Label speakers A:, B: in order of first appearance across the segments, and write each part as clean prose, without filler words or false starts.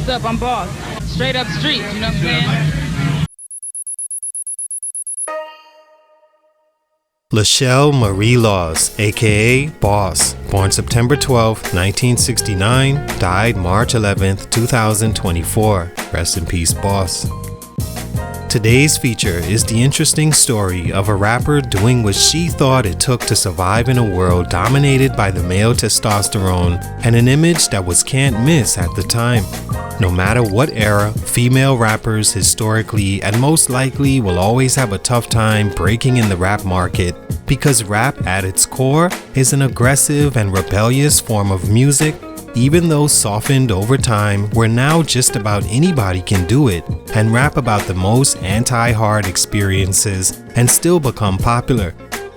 A: What's up? I'm Boss. Straight up street, you know what I'm saying?
B: Lachelle Marie Laws, aka Boss, born September 12, 1969, died March 11, 2024. Rest in peace, Boss. Today's feature is the interesting story of a rapper doing what she thought it took to survive in a world dominated by the male testosterone and an image that was can't miss at the time. No matter what era, female rappers historically and most likely will always have a tough time breaking in the rap market because rap at its core is an aggressive and rebellious form of music. Even though softened over time, where now just about anybody can do it and rap about the most anti-hard experiences and still become popular.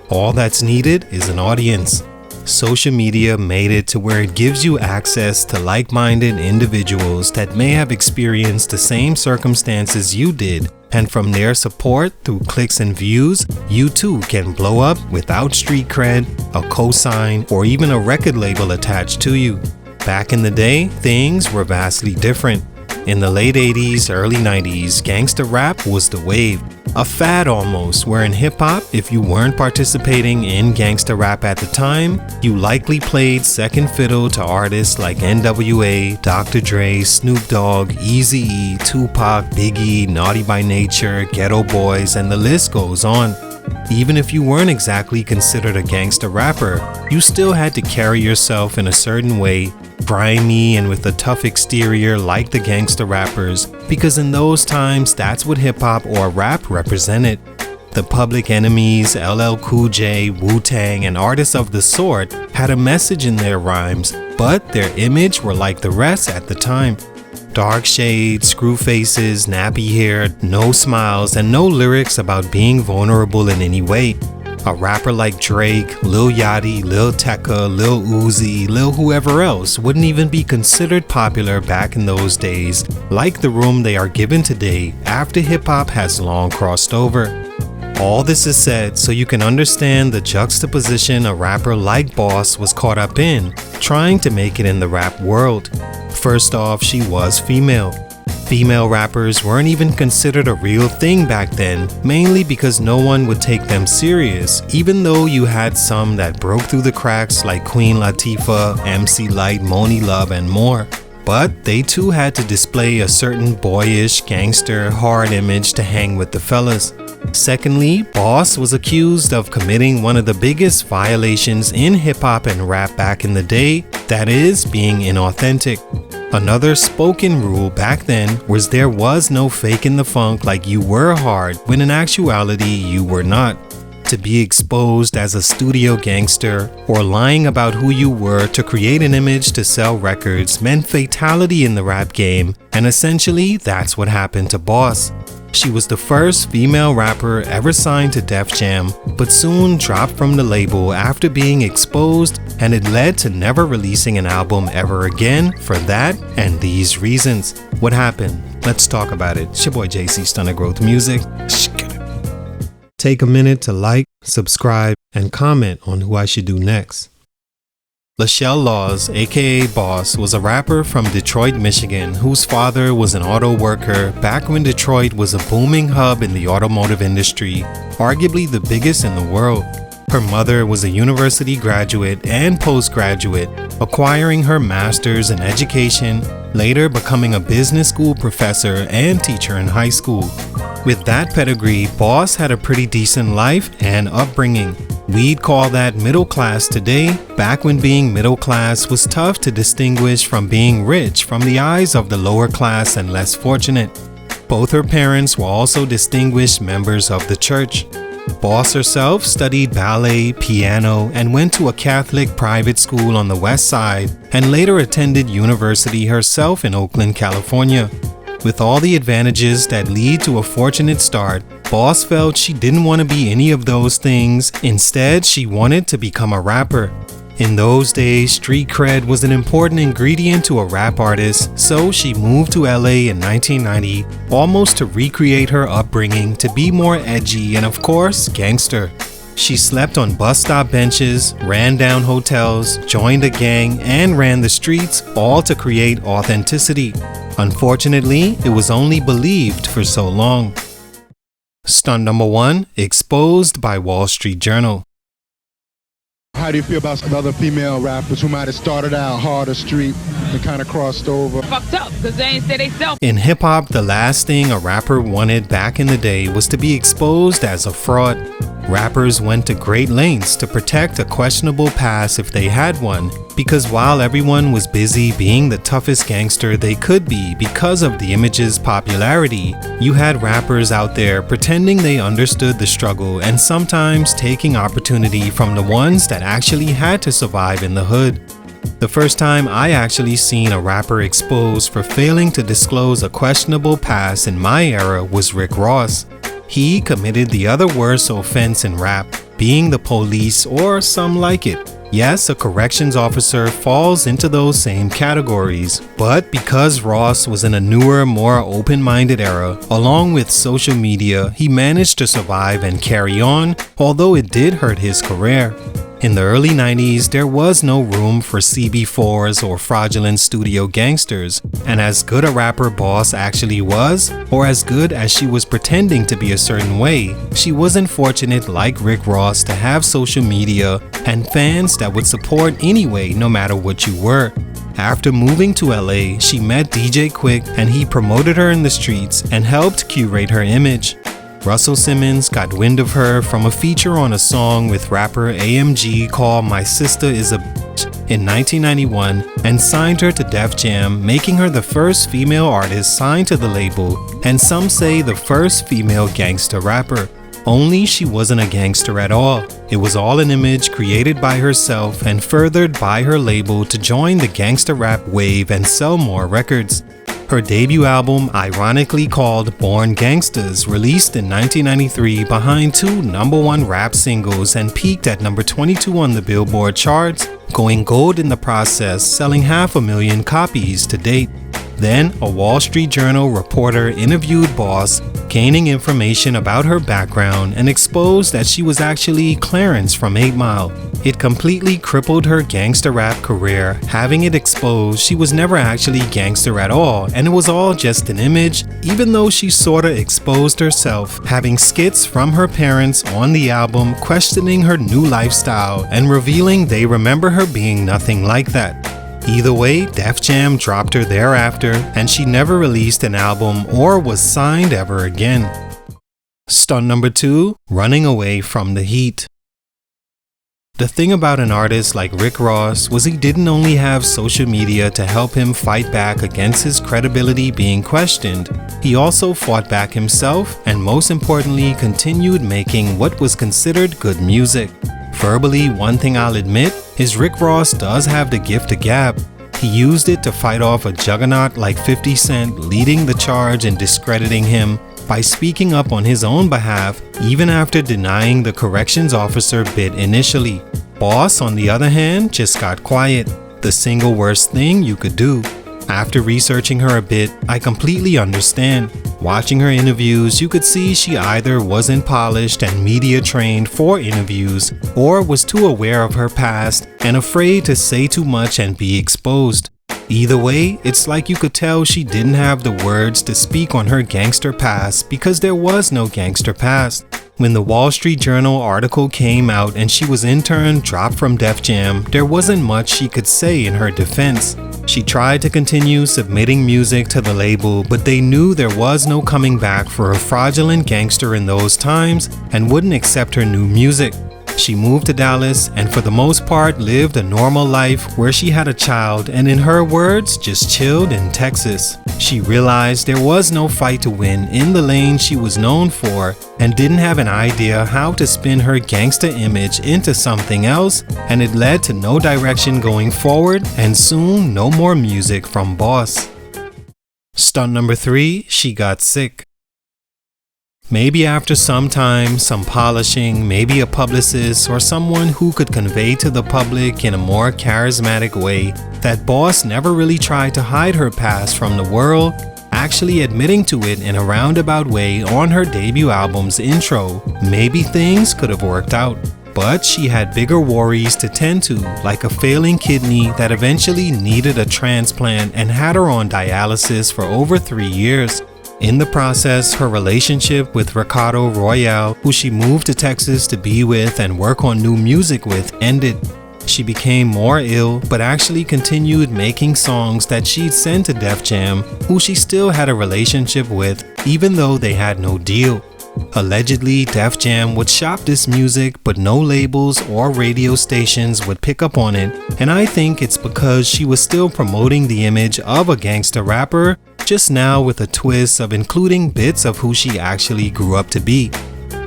B: All that's needed is an audience. Social media made it to where it gives you access to like-minded individuals that may have experienced the same circumstances you did, and from their support through clicks and views, you too can blow up without street cred, a cosign, or even a record label attached to you. Back in the day, things were vastly different. In the late 80s, early 90s, gangster rap was the wave. A fad almost, where in hip-hop, if you weren't participating in gangster rap at the time, you likely played second fiddle to artists like NWA, Dr. Dre, Snoop Dogg, Eazy-E, Tupac, Biggie, Naughty by Nature, Ghetto Boys, and the list goes on. Even if you weren't exactly considered a gangster rapper, you still had to carry yourself in a certain way, grimy and with a tough exterior like the gangster rappers, because in those times that's what hip-hop or rap represented. The Public Enemies, LL Cool J, Wu-Tang, and artists of the sort had a message in their rhymes, but their image were like the rest at the time. Dark shades, screw faces, nappy hair, no smiles, and no lyrics about being vulnerable in any way. A rapper like Drake, Lil Yachty, Lil Tecca, Lil Uzi, Lil whoever else wouldn't even be considered popular back in those days, like the room they are given today after hip-hop has long crossed over. All this is said so you can understand the juxtaposition a rapper like Boss was caught up in, trying to make it in the rap world. First off, she was female. Female rappers weren't even considered a real thing back then, mainly because no one would take them serious, even though you had some that broke through the cracks like Queen Latifah, MC Lyte, Moni Love, and more. But they too had to display a certain boyish, gangster, hard image to hang with the fellas. Secondly, Boss was accused of committing one of the biggest violations in hip-hop and rap back in the day, that is, being inauthentic. Another spoken rule back then was there was no faking the funk like you were hard when in actuality you were not. To be exposed as a studio gangster or lying about who you were to create an image to sell records meant fatality in the rap game, and essentially that's what happened to Boss. She was the first female rapper ever signed to Def Jam, but soon dropped from the label after being exposed, and it led to never releasing an album ever again for that and these reasons. What happened? Let's talk about it. It's your boy JC, Stunted Growth Music. Take a minute to like, subscribe, and comment on who I should do next. Lachelle Laws, aka Boss, was a rapper from Detroit, Michigan, whose father was an auto worker back when Detroit was a booming hub in the automotive industry, arguably the biggest in the world. Her mother was a university graduate and postgraduate, acquiring her master's in education, later becoming a business school professor and teacher in high school. With that pedigree, Boss had a pretty decent life and upbringing. We'd call that middle class today, back when being middle class was tough to distinguish from being rich from the eyes of the lower class and less fortunate. Both her parents were also distinguished members of the church. Boss herself studied ballet, piano, and went to a Catholic private school on the west side, and later attended university herself in Oakland, California. With all the advantages that lead to a fortunate start, Boss felt she didn't want to be any of those things. Instead, she wanted to become a rapper. In those days, street cred was an important ingredient to a rap artist, so she moved to LA in 1990, almost to recreate her upbringing to be more edgy and of course, gangster. She slept on bus stop benches, ran down hotels, joined a gang, and ran the streets, all to create authenticity. Unfortunately, it was only believed for so long. Stunt number 1, exposed by Wall Street Journal.
C: How do you feel about some other female rappers who might have started out harder street and kind of crossed over?
A: Fucked up because they ain't say they self.
B: In hip-hop, the last thing a rapper wanted back in the day was to be exposed as a fraud. Rappers went to great lengths to protect a questionable past if they had one, because while everyone was busy being the toughest gangster they could be because of the image's popularity, you had rappers out there pretending they understood the struggle and sometimes taking opportunity from the ones that actually had to survive in the hood. The first time I actually seen a rapper exposed for failing to disclose a questionable past in my era was Rick Ross. He committed the other worst offense in rap, being the police or some like it. Yes, a corrections officer falls into those same categories, but because Ross was in a newer, more open-minded era, along with social media, he managed to survive and carry on, although it did hurt his career. In the early 90s, there was no room for CB4s or fraudulent studio gangsters, and as good a rapper Boss actually was, or as good as she was pretending to be a certain way, she wasn't fortunate like Rick Ross to have social media and fans that would support anyway no matter what you were. After moving to LA, she met DJ Quick and he promoted her in the streets and helped curate her image. Russell Simmons got wind of her from a feature on a song with rapper AMG called My Sister Is a Bitch in 1991 and signed her to Def Jam, making her the first female artist signed to the label and some say the first female gangster rapper. Only she wasn't a gangster at all. It was all an image created by herself and furthered by her label to join the gangster rap wave and sell more records. Her debut album, ironically called Born Gangsters, released in 1993 behind 2 #1 rap singles and peaked at number 22 on the Billboard charts, going gold in the process, selling 500,000 copies to date. Then, a Wall Street Journal reporter interviewed Boss, gaining information about her background and exposed that she was actually Clarence from 8 Mile. It completely crippled her gangster rap career, having it exposed she was never actually gangster at all and it was all just an image, even though she sorta exposed herself, having skits from her parents on the album questioning her new lifestyle and revealing they remember her being nothing like that. Either way, Def Jam dropped her thereafter and she never released an album or was signed ever again. Stunt number 2, running away from the heat. The thing about an artist like Rick Ross was he didn't only have social media to help him fight back against his credibility being questioned, he also fought back himself and most importantly continued making what was considered good music. Verbally, one thing I'll admit is Rick Ross does have the gift of gab. He used it to fight off a juggernaut like 50 Cent, leading the charge and discrediting him by speaking up on his own behalf, even after denying the corrections officer bit initially. Boss, on the other hand, just got quiet, the single worst thing you could do. After researching her a bit, I completely understand. Watching her interviews, you could see she either wasn't polished and media trained for interviews, or was too aware of her past and afraid to say too much and be exposed. Either way, it's like you could tell she didn't have the words to speak on her gangster past because there was no gangster past. When the Wall Street Journal article came out and she was in turn dropped from Def Jam, there wasn't much she could say in her defense. She tried to continue submitting music to the label, but they knew there was no coming back for a fraudulent gangster in those times and wouldn't accept her new music. She moved to Dallas and for the most part lived a normal life where she had a child and in her words, just chilled in Texas. She realized there was no fight to win in the lane she was known for and didn't have an idea how to spin her gangster image into something else, and it led to no direction going forward and soon no more music from Boss. Stunt number 3, she got sick. Maybe after some time, some polishing, maybe a publicist or someone who could convey to the public in a more charismatic way that Boss never really tried to hide her past from the world, actually admitting to it in a roundabout way on her debut album's intro, maybe things could have worked out. But she had bigger worries to tend to, like a failing kidney that eventually needed a transplant and had her on dialysis for over 3 years. In the process, her relationship with Ricardo Royale, who she moved to Texas to be with and work on new music with, ended. She became more ill, but actually continued making songs that she'd send to Def Jam, who she still had a relationship with, even though they had no deal. Allegedly, Def Jam would shop this music, but no labels or radio stations would pick up on it, and I think it's because she was still promoting the image of a gangster rapper, just now with a twist of including bits of who she actually grew up to be.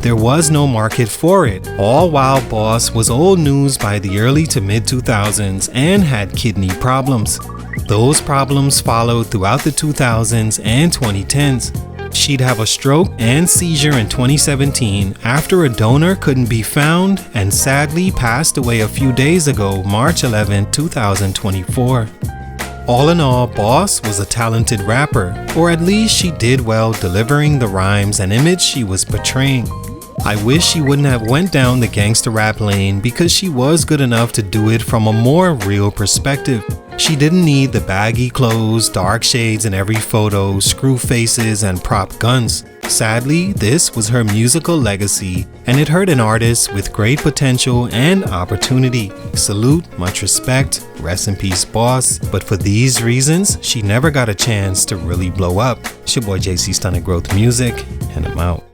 B: There was no market for it, all while Boss was old news by the early to mid 2000s and had kidney problems. Those problems followed throughout the 2000s and 2010s. She'd have a stroke and seizure in 2017 after a donor couldn't be found and sadly passed away a few days ago, March 11, 2024. All in all, Boss was a talented rapper, or at least she did well delivering the rhymes and image she was portraying. I wish she wouldn't have went down the gangster rap lane because she was good enough to do it from a more real perspective. She didn't need the baggy clothes, dark shades in every photo, screw faces, and prop guns. Sadly, this was her musical legacy, and it hurt an artist with great potential and opportunity. Salute, much respect, rest in peace, Boss. But for these reasons, she never got a chance to really blow up. It's your boy JC Stunted Growth Music, and I'm out.